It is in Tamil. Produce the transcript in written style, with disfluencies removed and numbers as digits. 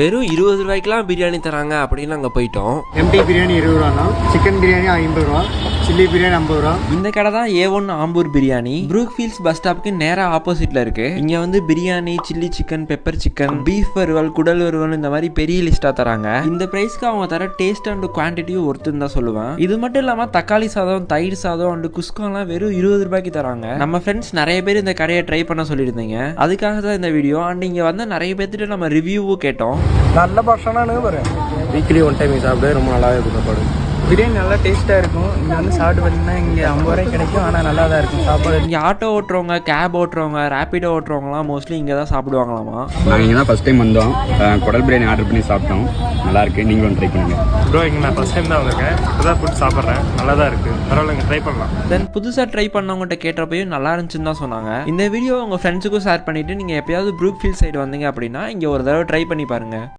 வெறும் 20 ரூபாய்க்குலாம் பிரியாணி தராங்க அப்படின்னு அங்கே போயிட்டோம். எம்டி பிரியாணி 20 ரூபா, சிக்கன் பிரியாணி 50 ரூபா, சில்லி பிரியாணி 50 ரூபா. இந்த கடை தான் A1 ஆம்பூர் பிரியாணி. ப்ரூக்ஃபீல்ட்ஸ் பஸ் ஸ்டாப்புக்கு நேராக ஆப்போசிட்ல இருக்கு. இங்க வந்து biryani, chilli chicken, pepper chicken, beef வறுவல், குடல் வறுவல் இந்த மாதிரி பெரிய லிஸ்டா தராங்க. இந்த பிரைஸ்க்கு அவங்க தர டேஸ்ட் அண்ட் குவான்டிட்டியும் ஒருத்தர் தான் சொல்லுவேன். இது மட்டும் இல்லாம தக்காளி சாதம், தயிர் சாதம் அண்ட் குஸ்காலாம் வெறும் 20 ரூபாய்க்கு தராங்க. நம்ம ஃப்ரெண்ட்ஸ் நிறைய பேர் இந்த கடையை ட்ரை பண்ண சொல்லியிருந்தீங்க. அதுக்காக தான் இந்த வீடியோ. அண்ட் இங்க வந்து நிறைய பேர்த்திட்ட நம்ம ரிவ்யூவும் கேட்டோம். நல்ல பர்சனானு பாரு. வீக்லி ஒன் டைம் சாப்பிட ரொம்ப நல்லாவே இருக்கும். சாப்பாடு பிரியாணி நல்லா டேஸ்ட்டாக இருக்கும். இங்கே வந்து சாப்பிட்டு பார்த்தீங்கன்னா இங்கே 50 ரூபாய்க்கு கிடைக்கும். ஆனால் நல்லா தான் இருக்கும் சாப்பாடு. இங்கே ஆட்டோ ஓட்டுறவங்க, கேப் ஓட்டுறவங்க, ரேப்பிடோ ஓட்டுறவங்கலாம் மோஸ்ட்லி இங்கே தான் சாப்பிடுவாங்களாமா. நாங்கள் இங்கே தான் ஃபஸ்ட் டைம் வந்தோம். குடல் பிரியாணி ஆர்டர் பண்ணி சாப்பிட்டோம். நல்லா இருக்கு, நீங்களும் ட்ரை பண்ணுங்க. ப்ரோ இங்கே நான் ஃபஸ்ட் டைம் தான் வந்திருக்கேன். இப்போதான் ஃபுட் சாப்பிட்றேன். நல்லா தான் இருக்குது. பரவாயில்ல, இங்கே ட்ரை பண்ணலாம். தென் புதுசாக ட்ரை பண்ணவங்ககிட்ட கேட்டப்பையும் நல்லா இருந்துச்சுன்னு தான் சொன்னாங்க. இந்த வீடியோ உங்கள் ஃப்ரெண்ட்ஸுக்கும் ஷேர் பண்ணிவிட்டு நீங்கள் எப்பயாவது ப்ரூக்ஃபீல்ட் சைடு வந்தீங்க அப்படின்னா இங்கே ஒரு தடவை ட்ரை பண்ணி பாருங்கள்.